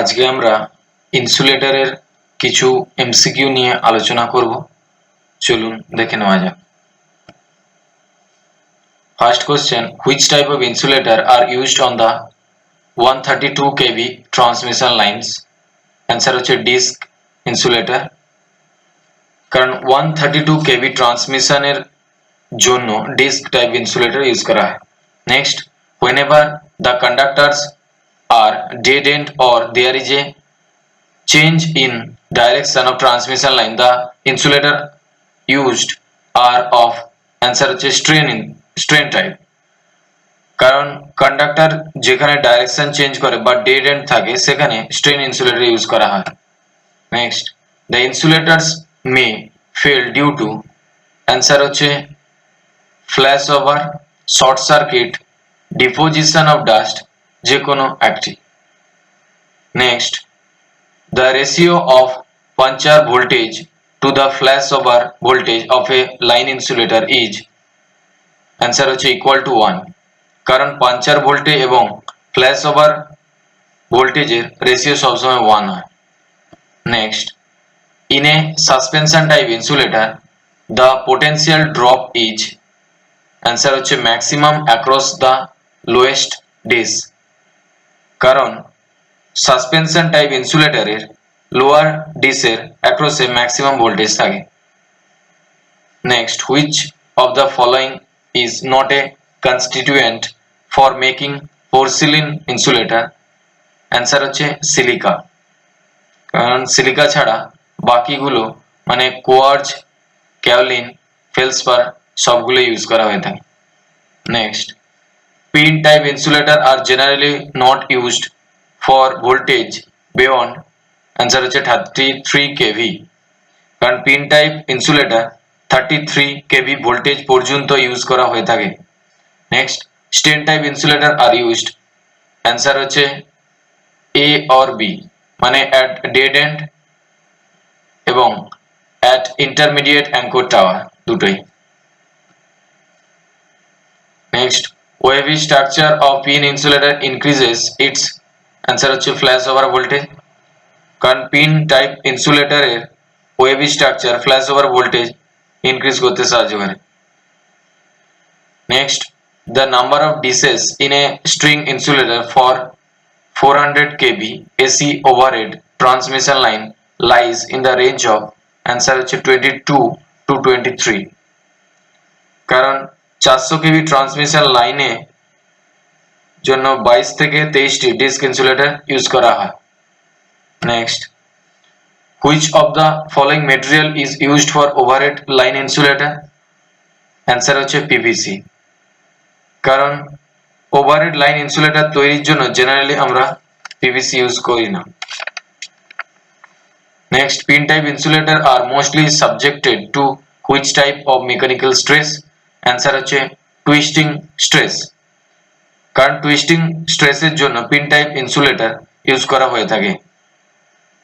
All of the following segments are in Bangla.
আজকে আমরা ইনসুলেটরের কিছু এমসিকিউ নিয়ে আলোচনা করব। চলুন দেখে নেওয়া যাক। First question, which type of insulator are used on the 132 kV transmission lines? Answer হচ্ছে ডিস্ক ইনসুলেটর, কারণ 132 kV ট্রান্সমিশনের জন্য ডিস্ক টাইপ ইনসুলেটর ইউজ করা হয়। Next, whenever the conductors are dead end or there is a change in direction of transmission line, the insulator used are of answer হচ্ছে strain type, কারণ কন্ডাক্টর যেখানে ডাইরেকশন চেঞ্জ করে বা ডেড এন্ড থাকে সেখানে স্ট্রেন ইনসুলেটর ইউজ করা হয়। Next, the insulators may fail due to answer হচ্ছে flash over, short circuit, deposition of dust, যে কোনো একটি। Next, the ratio of puncture voltage to the flashover voltage of a line insulator is answer হচ্ছে equal to 1, কারণ পাঞ্চার ভোল্টেজ এবং ফ্ল্যাশওভার ভোল্টেজের রেশিও সবসময় 1 হয়। Next, in a suspension type insulator the potential drop is answer হচ্ছে maximum across the lowest disk, কারণ সাসপেনশন টাইপ ইনসুলেটরের লোয়ার ডিসের অ্যাক্রসে ম্যাক্সিমাম ভোল্টেজ থাকে। Next, which of the following is not a constituent for making porcelain insulator? Answer হচ্ছে সিলিকা, কারণ সিলিকা ছাড়া বাকিগুলো মানে কোয়ার্জ, ক্যাওলিন, ফেলসপার সবগুলো ইউজ করা হয়ে থাকে। Next, pin type insulator are generally not used for voltage beyond answer হচ্ছে 33 kV, কারণ pin type insulator 33 kV voltage পর্যন্ত ইউজ করা হয়ে থাকে। Next, stain type insulator are used answer হচ্ছে এ অর বি, মানে অ্যাট ডেড এন্ড এবং অ্যাট ইন্টারমিডিয়েট অ্যাঙ্কর টাওয়ার দুটোই। Next, wavy structure of pin insulator increases its answer হচ্ছে ফ্ল্যাশ ওভার ভোল্টেজ, কারণ পিন টাইপ ইনসুলেটরের wavy structure flash over voltage increase করতে সাহায্য করে। Next, the number of discs in a string insulator for 400 kV AC overhead transmission line lies in the range of answer হচ্ছে 22 to 23, কারণ 400 kV ট্রান্সমিশন লাইনে জন্য 22 থেকে 23টি ডিস্ক ইনসুলেটর ইউজ করা হয়। Next, which of the following material is used for overhead line insulator? Answer হচ্ছে পিভিসি, কারণ ওভারহেড লাইন ইনসুলেটর তৈরির জন্য জেনারেলি আমরা পিভিসি ইউজ করি না। Next, pin type insulator are mostly subjected to which type of mechanical stress? Answer হচ্ছে টুইস্টিং স্ট্রেস, কারণ টুইস্টিং স্ট্রেসের জন্য পিন টাইপ ইনসুলেটর ইউজ করা হয়ে থাকে।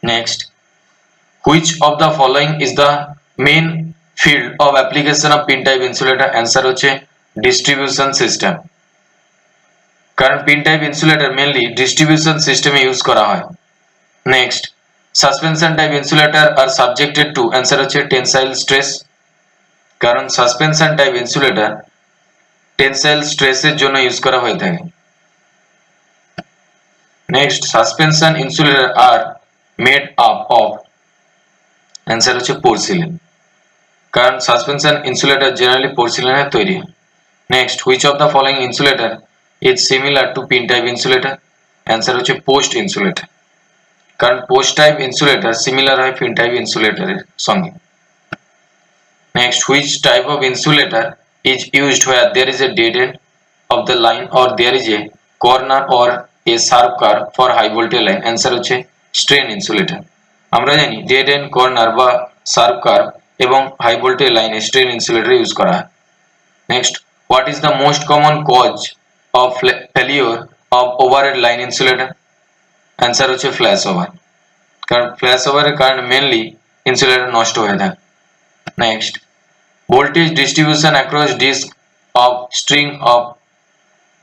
Next, which of the following is the main field of application of pin type insulator? Answer হচ্ছে ডিস্ট্রিবিউশন সিস্টেম, কারণ pin type insulator mainly distribution সিস্টেমে ইউজ করা হয়। Next, suspension type insulator are subjected to answer হচ্ছে টেনসাইল স্ট্রেস, কারণ সাসপেনশন টাইপ ইনসুলেটর টেনসাইল স্ট্রেসের জন্য ইউজ করা হয়ে থাকে। Next, suspension insulator are made up of answer হচ্ছে পোর্সিলিন, কারণ সাসপেনশন ইনসুলেটর জেনারেলি পোর্সিলিনের তৈরি। Next, which of the following insulator is similar to pin type insulator? Answer হচ্ছে পোস্ট ইনসুলেটর, কারণ পোস্ট টাইপ ইনসুলেটর সিমিলার হয় পিন টাইপ ইনসুলেটরের সঙ্গে। Next, which type of insulator is used where there is a dead end of the line or there is a corner or a sharp curve for high voltage line? answer হচ্ছে strain insulator, আমরা জানি dead end, corner বা sharp curve এবং high voltage লাইনে strain insulator ইউজ করা হয়। Next, what is the most common cause of failure of overhead line insulator? answer হচ্ছে flash over, কারণ flash over এর কারণে মেইনলি ইনসুলেটর নষ্ট হয়ে থাকে। Next, voltage distribution across disk of string of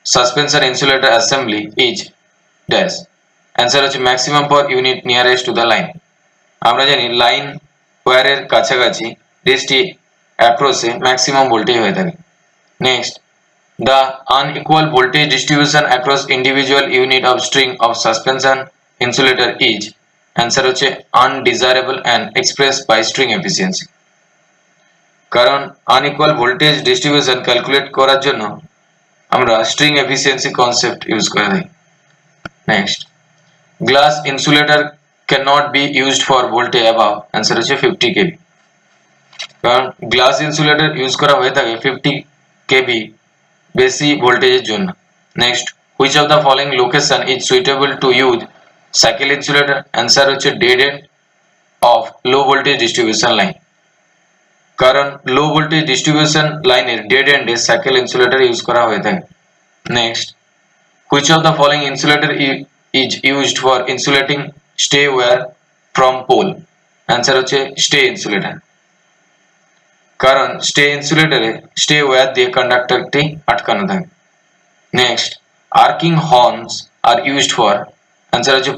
suspension insulator assembly is dash, answer হচ্ছে maximum per unit nearest to the line. আমরা জানি লাইন ওয়্যারের কাছাকাছি ডিসটি অ্যাক্রসে ম্যাক্সিমাম ভোল্টেজ হয়ে থাকে। Next, the unequal voltage distribution across individual unit of string of suspension insulator is answer হচ্ছে undesirable and expressed by string efficiency। কারণ unequal voltage distribution ক্যালকুলেট করার জন্য আমরা string efficiency concept ইউজ করে থাকি। Next, glass insulator cannot be used for voltage above answer হচ্ছে 50 kV। কারণ গ্লাস ইনসুলেটর ইউজ করা হয়ে থাকে 50 kV বেশি ভোল্টেজের জন্য। Next, which of the following location is suitable to use cycle insulator answer হচ্ছে dead end of low voltage distribution line. কারণ লো ভোল্টেজ ডিস্ট্রিবিউশন লাইনের ডেড এন্ডে সাইকেল ইনসুলেটর ইউজ করা হয়ে থাকে। Next, which of the following insulator is used for insulating stay wire from pole answer হচ্ছে স্টে ইনসুলেটর। কারণ স্টে ইনসুলেটরে স্টে ওয়্যার দিয়ে কন্ডাক্টরটি আটকানো থাকে। Next, arcing horns are used for answer হচ্ছে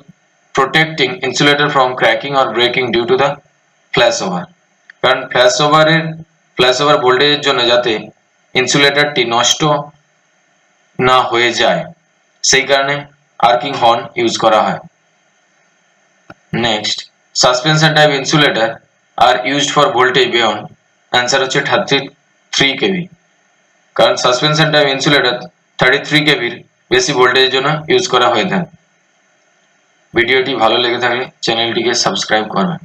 protecting insulator from cracking or breaking due to the flash over. কারণ ফ্ল্যাশ ওভার ভোল্টেজের জন্য যাতে ইনসুলেটরটি নষ্ট না হয়ে যায় সেই কারণে আর্কিং হর্ন ইউজ করা হয়। Next, suspension type insulator are used for voltage beyond answer হচ্ছে 33 kV। কারণ সাসপেনশন টাইপ ইনসুলেটর 33 kV বেশি ভোল্টেজের জন্য ইউজ করা হয়ে থাকে। ভিডিওটি ভালো লেগে থাকলে চ্যানেলটিকে সাবস্ক্রাইব করবেন।